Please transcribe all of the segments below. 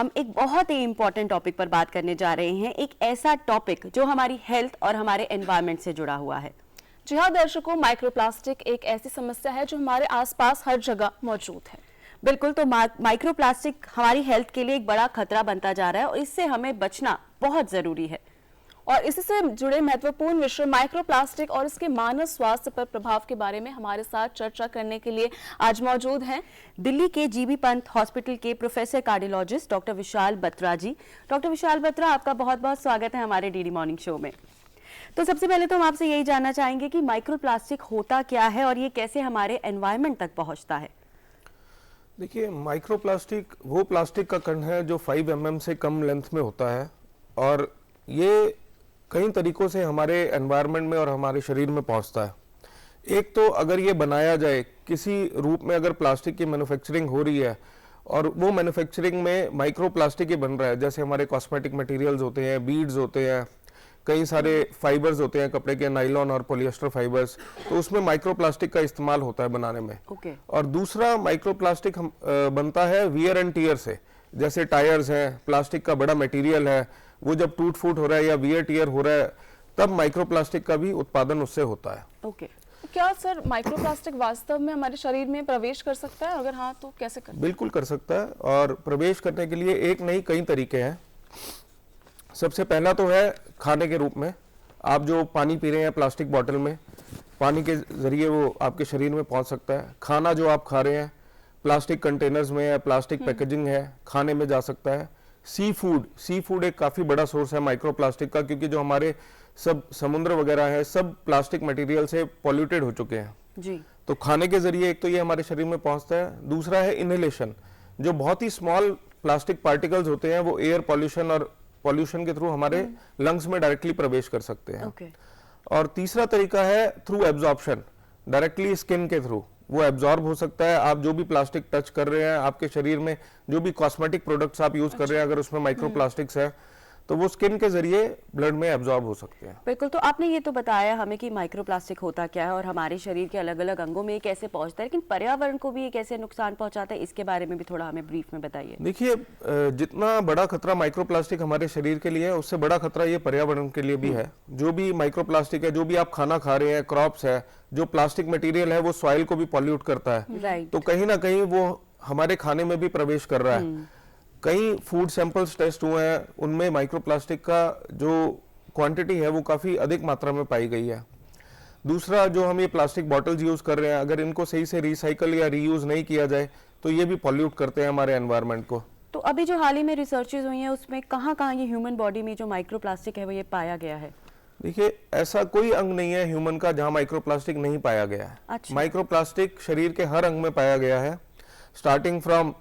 हम एक बहुत ही इम्पोर्टेंट टॉपिक पर बात करने जा रहे हैं, एक ऐसा टॉपिक जो हमारी हेल्थ और हमारे एनवायरनमेंट से जुड़ा हुआ है। जी हाँ दर्शकों, माइक्रोप्लास्टिक एक ऐसी समस्या है जो हमारे आसपास हर जगह मौजूद है। बिल्कुल, तो माइक्रोप्लास्टिक हमारी हेल्थ के लिए एक बड़ा खतरा बनता जा रहा है और इससे हमें बचना बहुत जरूरी है। और इसी से जुड़े महत्वपूर्ण विषय माइक्रोप्लास्टिक और इसके मानव स्वास्थ्य पर प्रभाव के बारे में हमारे साथ चर्चा करने के लिए आज मौजूद हैं दिल्ली के जीबी पंत हॉस्पिटल के professor cardiologist doctor Vishal Batra जी। डॉक्टर विशाल बत्रा, आपका बहुत बहुत स्वागत है हमारे डीडी मॉर्निंग शो में। तो सबसे पहले तो हम आपसे यही जानना चाहेंगे कि माइक्रोप्लास्टिक होता क्या है और ये कैसे हमारे एनवायरनमेंट तक पहुंचता है। देखिए, माइक्रोप्लास्टिक वो प्लास्टिक का कण है जो 5 mm से कम लेंथ में होता है और ये कई तरीकों से हमारे एनवायरनमेंट में और हमारे शरीर में पहुंचता है। एक तो अगर ये बनाया जाए किसी रूप में, अगर प्लास्टिक की मैन्युफैक्चरिंग हो रही है और वो मैन्युफैक्चरिंग में माइक्रोप्लास्टिक ही बन रहा है, जैसे हमारे कॉस्मेटिक मटेरियल्स होते हैं, बीड्स होते हैं, कई सारे फाइबर्स होते हैं कपड़े के, नाइलॉन और पॉलिएस्टर फाइबर्स, तो उसमें माइक्रोप्लास्टिक का इस्तेमाल होता है बनाने में। और दूसरा माइक्रोप्लास्टिक बनता है वियर एंड टियर से, जैसे टायर्स हैं, प्लास्टिक का बड़ा मटेरियल है, वो जब टूट फूट हो रहा है या वियर टियर हो रहा है तब माइक्रोप्लास्टिक का भी उत्पादन उससे होता है। क्या सर माइक्रोप्लास्टिक वास्तव में हमारे शरीर में प्रवेश कर सकता है? अगर हाँ तो कैसे कर? बिल्कुल कर सकता है, और प्रवेश करने के लिए एक नहीं कई तरीके हैं। सबसे पहला तो है खाने के रूप में। आप जो पानी पी रहे हैं प्लास्टिक बॉटल में, पानी के जरिए वो आपके शरीर में पहुंच सकता है। खाना जो आप खा रहे हैं प्लास्टिक कंटेनर्स में या प्लास्टिक पैकेजिंग है, खाने में जा सकता है। सी फूड एक काफी बड़ा सोर्स है माइक्रोप्लास्टिक का, क्योंकि जो हमारे सब समुद्र वगैरह है सब प्लास्टिक मटेरियल से पॉल्यूटेड हो चुके हैं जी। तो खाने के जरिए एक तो ये हमारे शरीर में पहुंचता है। दूसरा है इनहेलेशन, जो बहुत ही स्मॉल प्लास्टिक पार्टिकल्स होते हैं वो एयर पॉल्यूशन और पॉल्यूशन के थ्रू हमारे लंग्स में डायरेक्टली प्रवेश कर सकते हैं। और तीसरा तरीका है थ्रू एब्जॉर्प्शन, डायरेक्टली स्किन के थ्रू वो एब्जॉर्ब हो सकता है। आप जो भी प्लास्टिक टच कर रहे हैं, आपके शरीर में जो भी कॉस्मेटिक प्रोडक्ट्स आप यूज कर रहे हैं, अगर उसमें माइक्रोप्लास्टिक्स है तो वो स्किन के जरिए ब्लड में एब्जॉर्ब हो सकते हैं। बिल्कुल, तो आपने ये तो बताया हमें कि माइक्रोप्लास्टिक होता क्या है और हमारे शरीर के अलग अलग अंगों में ये कैसे पहुंचता है, लेकिन पर्यावरण को भी ये कैसे नुकसान पहुंचाता है, इसके बारे में भी थोड़ा हमें ब्रीफ में बताइए। देखिए, जितना बड़ा खतरा माइक्रोप्लास्टिक हमारे शरीर के लिए है, उससे बड़ा खतरा ये पर्यावरण के लिए भी है। जो भी माइक्रोप्लास्टिक है, जो भी आप खाना खा रहे हैं, क्रॉप्स है, जो प्लास्टिक मटेरियल है वो सॉइल को भी पॉल्यूट करता है। तो कहीं ना कहीं वो हमारे खाने में भी प्रवेश कर रहा है। कई फूड सैंपल्स टेस्ट हुए हैं, उनमें माइक्रोप्लास्टिक का जो क्वांटिटी है वो काफी अधिक मात्रा में पाई गई है। दूसरा, जो हम ये प्लास्टिक बॉटल्स यूज कर रहे हैं, अगर इनको सही से रिसाइकल या रीयूज नहीं किया जाए तो ये भी पॉल्यूट करते हैं हमारे एनवायरनमेंट को। तो अभी जो हाल ही में रिसर्चेज हुई हैं उसमें कहाँ कहाँ ये ह्यूमन बॉडी में जो माइक्रोप्लास्टिक है वो ये पाया गया है? देखिए, ऐसा कोई अंग नहीं है ह्यूमन का जहां माइक्रोप्लास्टिक नहीं पाया गया है। अच्छा। माइक्रोप्लास्टिक शरीर के हर अंग में पाया गया है, स्टार्टिंग फ्रॉम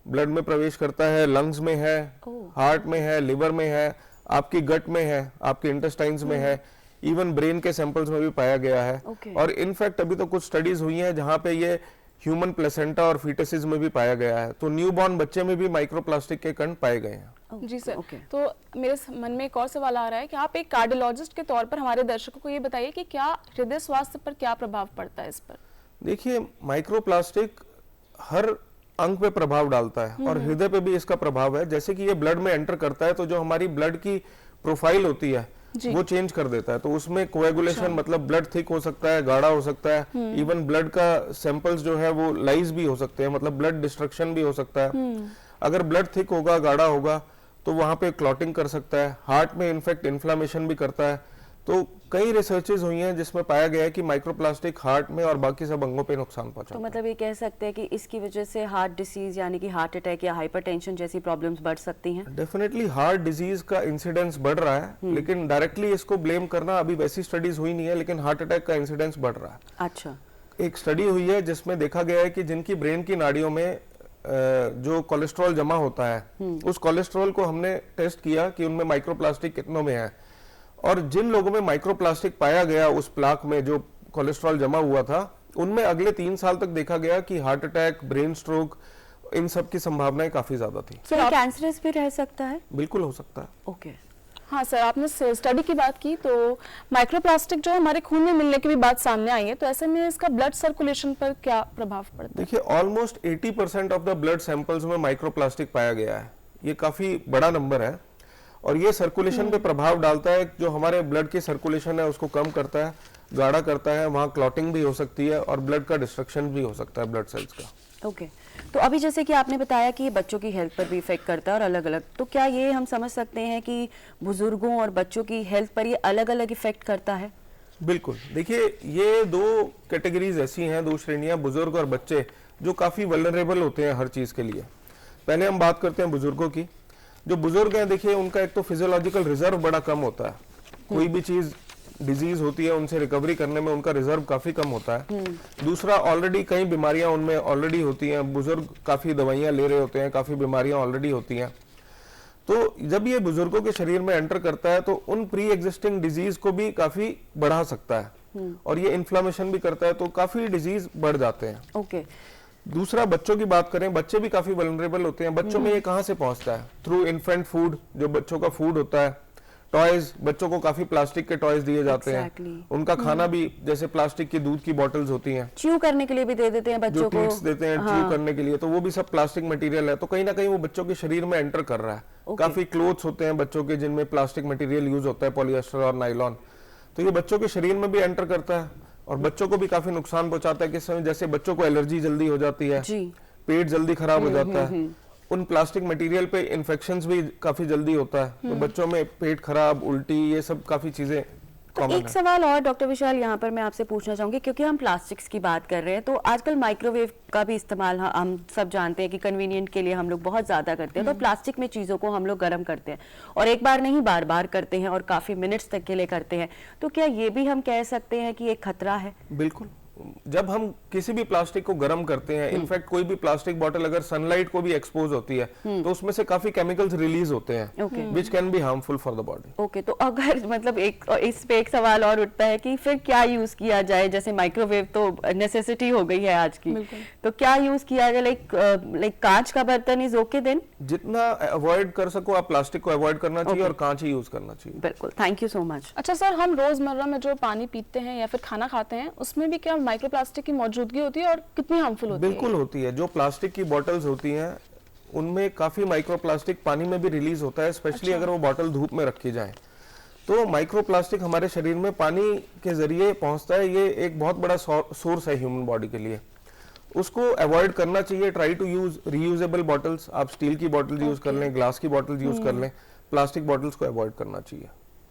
ब्लड में प्रवेश करता है, लंग्स में है, हार्ट में है, लिवर में है, आपकी गट में है, आपके इंटेस्टाइन्स में है, इवन ब्रेन के सैंपल्स में भी पाया गया है। और इनफैक्ट अभी तो कुछ स्टडीज हुई हैं जहां पे ये ह्यूमन प्लेसेंटा और फीटसेस में भी पाया गया है। तो न्यूबॉर्न बच्चे में भी माइक्रोप्लास्टिक के कण पाए गए हैं। जी सर। तो मेरे मन में एक और सवाल आ रहा है कि आप एक कार्डियोलॉजिस्ट के तौर पर हमारे दर्शकों को ये बताइए कि क्या हृदय स्वास्थ्य पर क्या प्रभाव पड़ता है इस पर? देखिए, माइक्रोप्लास्टिक हर अंग पे प्रभाव डालता है और हृदय पे भी इसका प्रभाव है। जैसे कि ये ब्लड में एंटर करता है तो जो हमारी ब्लड की प्रोफाइल होती है वो चेंज कर देता है। तो उसमें कोएगुलेशन मतलब ब्लड थिक हो सकता है, गाढ़ा हो सकता है, इवन ब्लड का सैंपल्स जो है वो लाइज भी हो सकते हैं, मतलब ब्लड डिस्ट्रक्शन भी हो सकता है। अगर ब्लड थिक होगा, गाढ़ा होगा तो वहां पे क्लॉटिंग कर सकता है, हार्ट में इनफेक्ट इन्फ्लामेशन भी करता है। तो कई रिसर्चेज हुई हैं जिसमें पाया गया है कि माइक्रोप्लास्टिक हार्ट में और बाकी सब अंगों पे नुकसान पहुंचाता है। तो मतलब ये कह सकते हैं कि इसकी वजह से हार्ट डिसीज यानी कि हार्ट अटैक या हाइपरटेंशन जैसी प्रॉब्लम्स बढ़ सकती हैं? डेफिनेटली हार्ट डिजीज का इंसिडेंस बढ़ रहा है, लेकिन डायरेक्टली इसको ब्लेम करना अभी वैसी स्टडीज हुई नहीं है, लेकिन हार्ट अटैक का इंसिडेंस बढ़ रहा है। अच्छा। एक स्टडी हुई है जिसमें देखा गया है कि जिनकी ब्रेन की नाड़ियों में जो कोलेस्ट्रॉल जमा होता है, उस कोलेस्ट्रॉल को हमने टेस्ट किया कि उनमें माइक्रोप्लास्टिक कितनों में है, और जिन लोगों में माइक्रोप्लास्टिक पाया गया उस प्लाक में जो कोलेस्ट्रॉल जमा हुआ था, उनमें अगले 3 साल तक देखा गया कि हार्ट अटैक, ब्रेन स्ट्रोक, इन सब की संभावनाएं काफी ज्यादा थी। कैंसरस भी रह सकता है? बिल्कुल हो सकता है। ओके। हाँ सर, आपने स्टडी की बात की तो माइक्रोप्लास्टिक जो है हमारे खून में मिलने की भी बात सामने आई है, तो ऐसे में इसका ब्लड सर्कुलेशन पर क्या प्रभाव पड़ता है? देखिए almost 80% of the blood samples में माइक्रोप्लास्टिक पाया गया है। ये काफी बड़ा नंबर है और ये सर्कुलेशन पे प्रभाव डालता है। जो हमारे ब्लड की सर्कुलेशन है उसको कम करता है, गाढ़ा करता है, वहाँ क्लॉटिंग भी हो सकती है और ब्लड का डिस्ट्रक्शन भी हो सकता है ब्लड सेल्स का। ओके तो अभी जैसे कि आपने बताया कि ये बच्चों की हेल्थ पर भी इफेक्ट करता है और अलग अलग, तो क्या ये हम समझ सकते हैं कि बुजुर्गों और बच्चों की हेल्थ पर ये अलग अलग इफेक्ट करता है? बिल्कुल, देखिए ये दो कैटेगरीज ऐसी हैं, दो श्रेणियां, बुजुर्ग और बच्चे, जो काफी वल्नरेबल होते हैं हर चीज के लिए। पहले हम बात करते हैं बुजुर्गों की। जो बुजुर्ग हैं देखिए उनका एक तो फिजियोलॉजिकल रिजर्व बड़ा कम होता है, कोई भी चीज डिजीज होती है उनसे रिकवरी करने में उनका रिजर्व काफी कम होता है। दूसरा, ऑलरेडी कई बीमारियां उनमें ऑलरेडी होती हैं, बुजुर्ग काफी दवाइयां ले रहे होते हैं, काफी बीमारियां ऑलरेडी होती हैं। तो जब ये बुजुर्गों के शरीर में एंटर करता है तो उन प्री एग्जिस्टिंग डिजीज को भी काफी बढ़ा सकता है और ये इन्फ्लामेशन भी करता है, तो काफी डिजीज बढ़ जाते हैं। ओके दूसरा, बच्चों की बात करें, बच्चे भी काफी वल्नरेबल होते हैं। बच्चों में ये कहाँ से पहुंचता है? थ्रू इन्फेंट फूड, जो बच्चों का फूड होता है। टॉयज, बच्चों को काफी प्लास्टिक के टॉयज दिए जाते हैं। उनका खाना भी जैसे प्लास्टिक की दूध की बॉटल्स होती हैं, च्यू करने के लिए भी दे देते हैं बच्चों जो को, ट्रीट्स देते हैं च्यू करने के लिए, तो वो भी सब प्लास्टिक मटेरियल है। तो कहीं ना कहीं वो बच्चों के शरीर में एंटर कर रहा है। काफी क्लोथ्स होते हैं बच्चों के जिनमें प्लास्टिक मटेरियल यूज होता है, पॉलिएस्टर और नायलॉन, तो ये बच्चों के शरीर में भी एंटर करता है और बच्चों को भी काफी नुकसान पहुंचाता है। किस समय जैसे बच्चों को एलर्जी जल्दी हो जाती है, पेट जल्दी खराब हो जाता है, उन प्लास्टिक मटेरियल पे इन्फेक्शंस भी काफी जल्दी होता है, तो बच्चों में पेट खराब, उल्टी, ये सब काफी चीजें तो एक सवाल और डॉक्टर विशाल यहाँ पर मैं आपसे पूछना चाहूंगी, क्योंकि हम प्लास्टिक्स की बात कर रहे हैं, तो आजकल माइक्रोवेव का भी इस्तेमाल हम सब जानते हैं कि कन्वीनियंट के लिए हम लोग बहुत ज्यादा करते हैं। तो प्लास्टिक में चीजों को हम लोग गर्म करते हैं और एक बार नहीं बार बार करते हैं और काफी मिनट्स तक के लिए करते हैं, तो क्या ये भी हम कह सकते हैं कि एक खतरा है? बिल्कुल, जब हम किसी भी प्लास्टिक को गर्म करते हैं, इनफैक्ट कोई भी प्लास्टिक बोतल अगर सनलाइट को भी एक्सपोज होती है तो उसमें से काफी केमिकल्स रिलीज होते हैं which can be harmful for the body. Okay, तो अगर मतलब इस पे एक सवाल और उठता है कि फिर क्या यूज किया जाए? जैसे माइक्रोवेव तो नेसेसिटी हो गई है आज की, तो क्या यूज किया जाए? लाइक कांच का बर्तन इज ओके देन? जितना अवॉइड कर सको आप प्लास्टिक को अवॉइड करना चाहिए और कांच ही यूज करना चाहिए। बिल्कुल, थैंक यू सो मच। अच्छा सर, हम रोजमर्रा में जो पानी पीते हैं या फिर खाना खाते हैं उसमें भी क्या माइक्रोप्लास्टिक की मौजूदगी होती है और कितनी हार्मफुल होती है? बिल्कुल होती है। जो प्लास्टिक की बॉटल्स होती हैं उनमें काफी माइक्रोप्लास्टिक पानी में भी रिलीज होता है, स्पेशली अगर वो बॉटल धूप में रखी जाए तो माइक्रोप्लास्टिक हमारे शरीर में पानी के जरिए पहुंचता है। ये एक बहुत बड़ा सोर्स है ह्यूमन बॉडी के लिए, उसको अवॉइड करना चाहिए। Try to use reusable bottles, आप स्टील की बॉटल यूज कर लें, ग्लास की बॉटल यूज कर लें, प्लास्टिक बॉटल्स को अवॉइड करना चाहिए।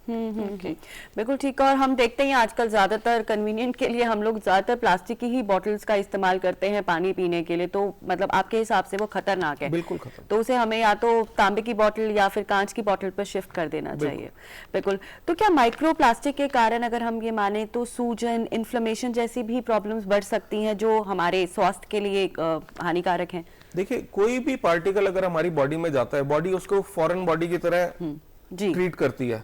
बिल्कुल ठीक है। और हम देखते हैं आजकल ज्यादातर कन्वीनियंट के लिए हम लोग ज्यादातर प्लास्टिक की ही बॉटल्स का इस्तेमाल करते हैं पानी पीने के लिए, तो मतलब आपके हिसाब से वो खतरनाक है? बिल्कुल खतरनाक। तो उसे हमें या तो तांबे की बॉटल या फिर कांच की बॉटल पर शिफ्ट कर देना चाहिए। बिल्कुल। तो क्या माइक्रोप्लास्टिक के कारण अगर हम ये माने तो सूजन, इन्फ्लेमेशन जैसी भी प्रॉब्लम्स बढ़ सकती हैं जो हमारे स्वास्थ्य के लिए हानिकारक हैं? देखिए, कोई भी पार्टिकल अगर हमारी बॉडी में जाता है, बॉडी उसको फॉरेन बॉडी की तरह ट्रीट करती है।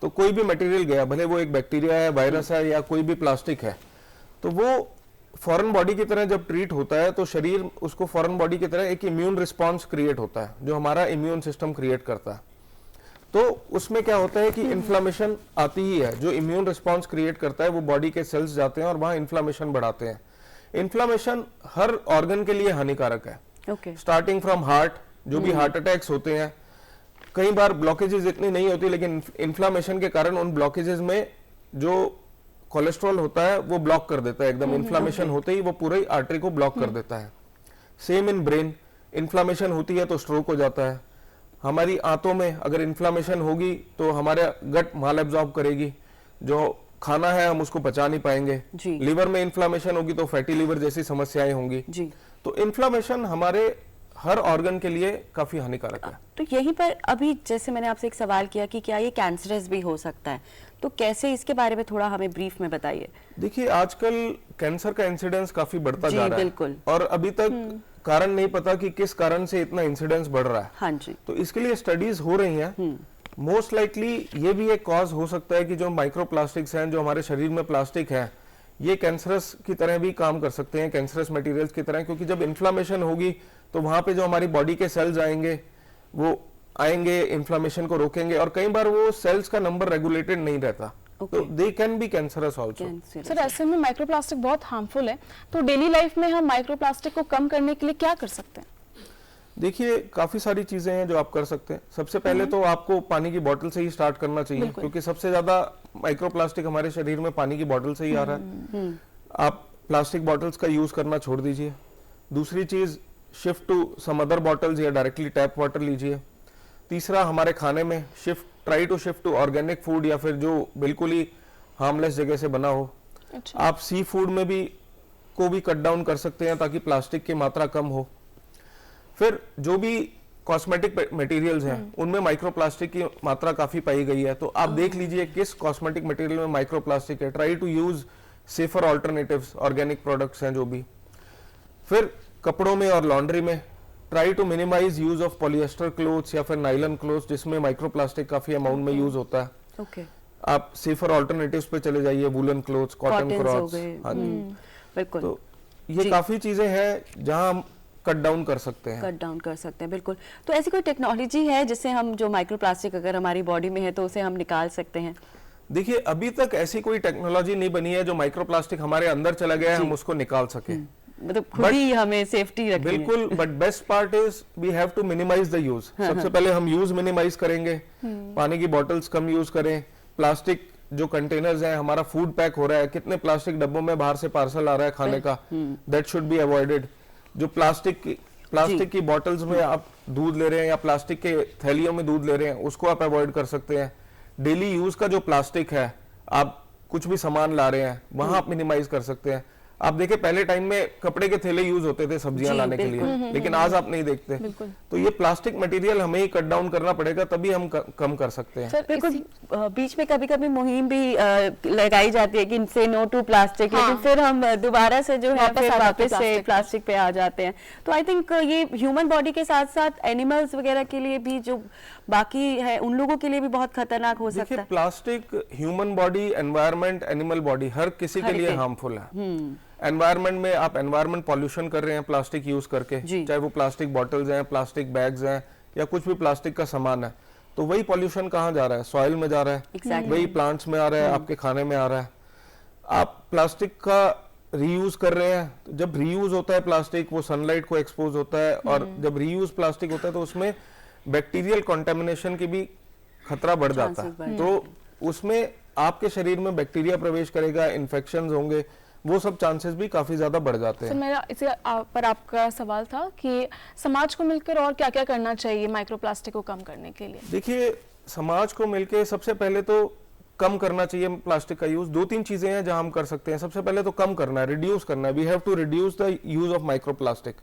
तो कोई भी मटेरियल गया, भले वो एक बैक्टीरिया है, वायरस है या कोई भी प्लास्टिक है, तो वो फॉरेन बॉडी की तरह जब ट्रीट होता है तो शरीर उसको फॉरेन बॉडी की तरह एक इम्यून रिस्पांस क्रिएट होता है जो हमारा इम्यून सिस्टम क्रिएट करता है। तो उसमें क्या होता है कि इन्फ्लामेशन आती ही है। जो इम्यून रिस्पांस क्रिएट करता है वो बॉडी के सेल्स जाते हैं और वहां इन्फ्लामेशन बढ़ाते हैं। इन्फ्लामेशन हर ऑर्गन के लिए हानिकारक है, स्टार्टिंग फ्रॉम हार्ट, जो भी हार्ट अटैक्स होते हैं, कई बार ब्लॉकेजेस इतनी नहीं होती लेकिन इन्फ्लामेशन के कारण उन ब्लॉकेजेस में जो कोलेस्ट्रॉल होता है वो ब्लॉक कर देता है एकदम। इन्फ्लामेशन होते ही वो पूरे आर्टरी को ब्लॉक कर देता है। सेम इन ब्रेन, इन्फ्लामेशन होती है तो स्ट्रोक हो जाता है। हमारी आंतों में अगर इन्फ्लामेशन होगी तो हमारे गट माल एब्जॉर्ब करेगी, जो खाना है हम उसको पचा नहीं पाएंगे। लिवर में इन्फ्लामेशन होगी तो फैटी लिवर जैसी समस्याएं होंगी। तो इन्फ्लामेशन हमारे हर ऑर्गन के लिए काफी हानिकारक है। तो यहीं पर अभी जैसे मैंने आपसे एक सवाल किया कि क्या ये कैंसरस भी हो सकता है, तो कैसे, इसके बारे में थोड़ा हमें ब्रीफ में बताइए। देखिए, आजकल कैंसर का इंसिडेंस काफी बढ़ता जा रहा है। बिल्कुल। और अभी तक कारण नहीं पता कि किस कारण से इतना इंसिडेंस बढ़ रहा है। हाँ जी। तो इसके लिए स्टडीज हो रही हैं। मोस्ट लाइकली ये भी एक कॉज हो सकता है कि जो माइक्रोप्लास्टिक्स हैं, जो हमारे शरीर में प्लास्टिक है, ये कैंसरस की तरह भी काम कर सकते हैं, कैंसरस मटेरियल्स की तरह, क्योंकि जब इन्फ्लामेशन होगी तो वहां पे जो हमारी बॉडी के सेल्स आएंगे वो आएंगे, इन्फ्लामेशन को रोकेंगे, और कई बार वो सेल्स का नंबर रेगुलेटेड नहीं रहता, तो they can be cancerous also. Sir ऐसे में माइक्रोप्लास्टिक बहुत हार्मफुल है, तो डेली लाइफ में हम माइक्रोप्लास्टिक को कम करने के लिए क्या कर सकते हैं? देखिए काफी सारी चीजें हैं जो आप कर सकते हैं। सबसे पहले तो आपको पानी की बोतल से ही स्टार्ट करना चाहिए, क्योंकि सबसे ज्यादा माइक्रोप्लास्टिक हमारे शरीर में पानी की बोतल से ही आ रहा है। आप प्लास्टिक बॉटल्स का यूज करना छोड़ दीजिए। दूसरी चीज, shift to some other bottles या डायरेक्टली टैप वाटर लीजिए। तीसरा, हमारे खाने में try to shift to organic food, या फिर जो बिल्कुल ही हार्मलेस जगह से बना हो। अच्छा। आप सी फूड में भी कट डाउन कर सकते हैं ताकि प्लास्टिक की मात्रा कम हो। फिर जो भी कॉस्मेटिक मटेरियल्स हैं उनमें माइक्रोप्लास्टिक की मात्रा काफी पाई गई है, तो आप देख लीजिए किस कॉस्मेटिक मटेरियल में माइक्रोप्लास्टिक है। Try to use safer alternatives, organic products हैं जो भी। फिर कपड़ों में और लॉन्ड्री में try to minimize use of polyester clothes या फिर नाइलन क्लोथ्स, जिसमें माइक्रोप्लास्टिक काफी अमाउंट में यूज होता है। ओके, आप सेफर ऑल्टरनेटिव्स पे चले जाइए, वुलन क्लोथ्स, कॉटन क्लॉथ्स। हाँ जी, बिल्कुल। तो ये काफी चीजें हैं जहां हम कट डाउन कर सकते हैं। कट डाउन कर सकते हैं, बिल्कुल। तो ऐसी कोई टेक्नोलॉजी है जिससे हम जो माइक्रोप्लास्टिक अगर हमारी बॉडी में है तो उसे हम निकाल सकते हैं? देखिए अभी तक ऐसी कोई टेक्नोलॉजी नहीं बनी है जो माइक्रोप्लास्टिक हमारे अंदर चला गया है हम उसको निकाल सके। मतलब खुद ही हमें सेफ्टी रखनी है। बिल्कुल, but best part is we have to minimize the use. सबसे पहले हम यूज मिनिमाइज करेंगे, पानी की बॉटल्स कम यूज करें। प्लास्टिक जो कंटेनर्स हैं, हमारा फूड पैक हो रहा है, कितने प्लास्टिक डब्बों में बाहर से पार्सल आ रहा है खाने का, दैट शुड बी अवॉइडेड। जो प्लास्टिक की बॉटल्स में आप दूध ले रहे हैं या प्लास्टिक के थैलियों में दूध ले रहे हैं, उसको आप अवॉइड कर सकते हैं। डेली यूज का जो प्लास्टिक है, आप कुछ भी सामान ला रहे हैं वहां आप मिनिमाइज कर सकते हैं। आप देखें पहले टाइम में कपड़े के थैले यूज होते थे सब्जियां लाने के लिए, लेकिन आज आप नहीं देखते। तो ये प्लास्टिक मटेरियल हमें ही कट डाउन करना पड़ेगा, तभी हम कम कर सकते हैं। बिल्कुल। बीच में कभी कभी मुहिम भी लगाई जाती है कि से नो टू प्लास्टिक, लेकिन फिर हम दोबारा से जो है फिर वापस से प्लास्टिक पे आ जाते हैं। तो आई थिंक ये ह्यूमन बॉडी के साथ साथ एनिमल्स वगैरह के लिए भी, जो बाकी है उन लोगों के लिए भी बहुत खतरनाक हो सकता है। Plastic human body, environment, animal body, हर किसी के लिए हार्मफुल है। एनवायरमेंट में आप एनवायरमेंट पॉल्यूशन कर रहे हैं प्लास्टिक यूज करके, चाहे वो प्लास्टिक बॉटल्स हैं, प्लास्टिक बैग्स हैं, या कुछ भी प्लास्टिक का सामान है, तो वही पॉल्यूशन कहाँ जा रहा है? सॉइल में जा रहा है, वही प्लांट्स में आ रहा है, आपके खाने में आ रहा है। आप प्लास्टिक का रीयूज कर रहे हैं, तो जब रीयूज होता है प्लास्टिक, वो सनलाइट को एक्सपोज होता है, और जब रीयूज प्लास्टिक होता है तो उसमें बैक्टीरियल कॉन्टेमिनेशन की भी खतरा बढ़ जाता है। तो उसमें आपके शरीर में बैक्टीरिया प्रवेश करेगा, इन्फेक्शंस होंगे, वो सब चांसेस भी काफी ज्यादा बढ़ जाते हैं। सर मेरा इसे पर आपका सवाल था कि समाज को मिलकर और क्या क्या करना चाहिए माइक्रोप्लास्टिक को कम करने के लिए? देखिए समाज को मिलकर सबसे पहले तो कम करना चाहिए प्लास्टिक का यूज। दो तीन चीजें हैं जहां हम कर सकते हैं। सबसे पहले तो कम करना है, रिड्यूस करना है। We have to reduce the use of microplastic.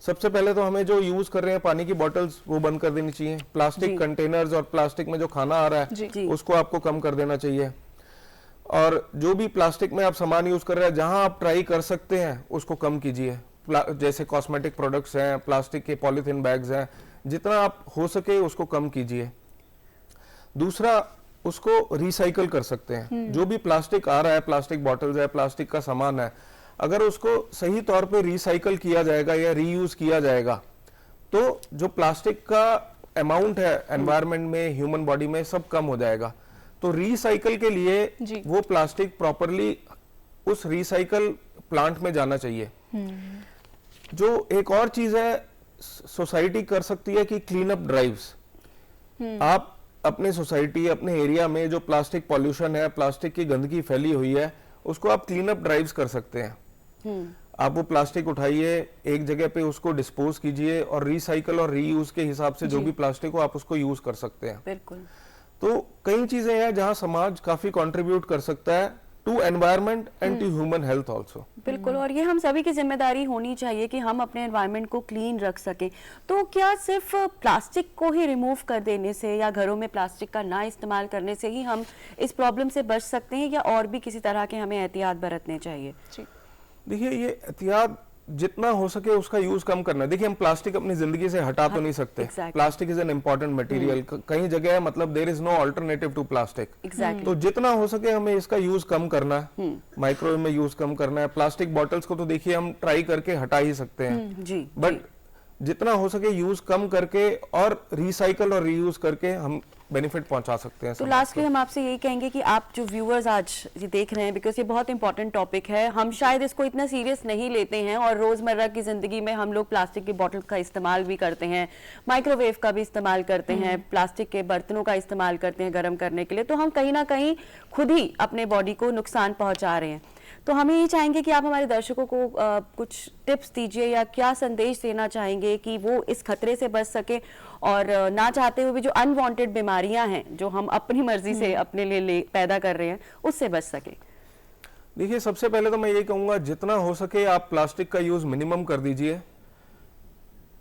सबसे पहले तो हमें जो यूज कर रहे हैं पानी की बॉटल्स, वो बंद कर देनी चाहिए। प्लास्टिक कंटेनर्स और प्लास्टिक में जो खाना आ रहा है उसको आपको कम कर देना चाहिए। और जो भी प्लास्टिक में आप सामान यूज कर रहे हैं, जहां आप ट्राई कर सकते हैं उसको कम कीजिए। जैसे कॉस्मेटिक प्रोडक्ट्स हैं, प्लास्टिक के पॉलीथीन बैग्स हैं, जितना आप हो सके उसको कम कीजिए। दूसरा, उसको रिसाइकल कर सकते हैं। जो भी प्लास्टिक आ रहा है, प्लास्टिक बॉटल्स है, प्लास्टिक का सामान है, अगर उसको सही तौर पे रिसाइकल किया जाएगा या रीयूज किया जाएगा, तो जो प्लास्टिक का अमाउंट है एनवायरनमेंट में, ह्यूमन बॉडी में, सब कम हो जाएगा। तो रिसाइकल के लिए वो प्लास्टिक प्रॉपरली उस रिसाइकल प्लांट में जाना चाहिए। जो एक और चीज है सोसाइटी कर सकती है कि क्लीन अप ड्राइव्स। आप अपने सोसाइटी, अपने एरिया में जो प्लास्टिक पॉल्यूशन है, प्लास्टिक की गंदगी फैली हुई है, उसको आप क्लीन अप ड्राइव्स कर सकते हैं। आप वो प्लास्टिक उठाइए, एक जगह पे उसको डिस्पोज कीजिए, और रिसाइकल और रीयूज के हिसाब से जो भी प्लास्टिक हो आप उसको यूज कर सकते हैं। बिल्कुल। तो कई चीजें हैं जहां समाज काफी कंट्रीब्यूट कर सकता है to environment and to human health also. बिल्कुल, और ये हम सभी की जिम्मेदारी होनी चाहिए कि हम अपने एनवायरनमेंट को क्लीन रख सकें। तो क्या सिर्फ प्लास्टिक को ही रिमूव कर देने से या घरों में प्लास्टिक का ना इस्तेमाल करने से ही हम इस प्रॉब्लम से बच सकते हैं, या और भी किसी तरह के हमें एहतियात बरतने चाहिए? देखिए, ये एहतियात जितना हो सके उसका यूज कम करना है। देखिए, हम प्लास्टिक अपनी जिंदगी से हटा तो नहीं सकते। Plastic is an important material. कई जगह है, मतलब there is no alternative to plastic. तो जितना हो सके हमें इसका यूज कम करना है, माइक्रोवेव में यूज कम करना है। प्लास्टिक बॉटल्स को तो देखिए हम ट्राई करके हटा ही सकते हैं, बट जितना हो सके यूज कम करके और रिसाइकल और रीयूज करके हम बेनिफिट पहुंचा सकते हैं तो समाज लास्टली को। हम आपसे यही कहेंगे कि आप जो व्यूअर्स आज ये देख रहे हैं, बिकॉज ये बहुत इंपॉर्टेंट टॉपिक है, हम शायद इसको इतना सीरियस नहीं लेते हैं और रोजमर्रा की जिंदगी में हम लोग प्लास्टिक की बॉटल का इस्तेमाल भी करते हैं, माइक्रोवेव का भी इस्तेमाल करते हैं, प्लास्टिक के बर्तनों का इस्तेमाल करते हैं गर्म करने के लिए, तो हम कहीं ना कहीं खुद ही अपने बॉडी को नुकसान पहुंचा रहे हैं। तो हम यही चाहेंगे कि आप हमारे दर्शकों को कुछ टिप्स दीजिए या क्या संदेश देना चाहेंगे कि वो इस खतरे से बच सके और ना चाहते हुए भी जो अनवांटेड बीमारियां हैं जो हम अपनी मर्जी से अपने लिए पैदा कर रहे हैं उससे बच सके। देखिए, सबसे पहले तो मैं यही कहूंगा, जितना हो सके आप प्लास्टिक का यूज मिनिमम कर दीजिए।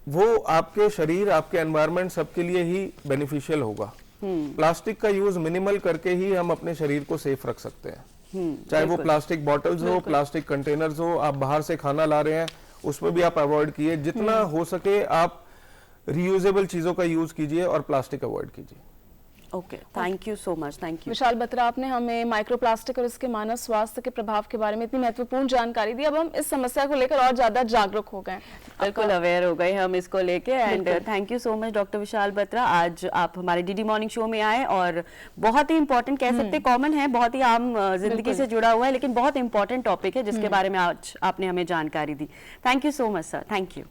वो आपके शरीर, आपके एनवायरनमेंट सबके लिए ही बेनिफिशियल होगा। प्लास्टिक का यूज मिनिमल करके ही हम अपने शरीर को सेफ रख सकते हैं। चाहे वो प्लास्टिक बॉटल्स हो, प्लास्टिक कंटेनर्स हो, आप बाहर से खाना ला रहे हैं उसमें भी आप अवॉइड कीजिए। जितना हो सके आप रीयूजेबल चीजों का यूज कीजिए और प्लास्टिक अवॉइड कीजिए। Okay, thank you so much. Thank you Vishal Batra, आपने हमें माइक्रोप्लास्टिक और इसके मानव स्वास्थ्य के प्रभाव के बारे में इतनी महत्वपूर्ण जानकारी दी। अब हम इस समस्या को लेकर और ज्यादा जागरूक हो गए, बिल्कुल अवेयर हो गए हम इसको लेके। And thank you so much doctor Vishal Batra, आज आप हमारे डीडी मॉर्निंग शो में आए और बहुत ही इंपॉर्टेंट, कह सकते कॉमन है, बहुत ही आम जिंदगी से जुड़ा हुआ है, लेकिन बहुत इंपॉर्टेंट टॉपिक है जिसके बारे में आज आपने हमें जानकारी दी। Thank you so much sir, thank you.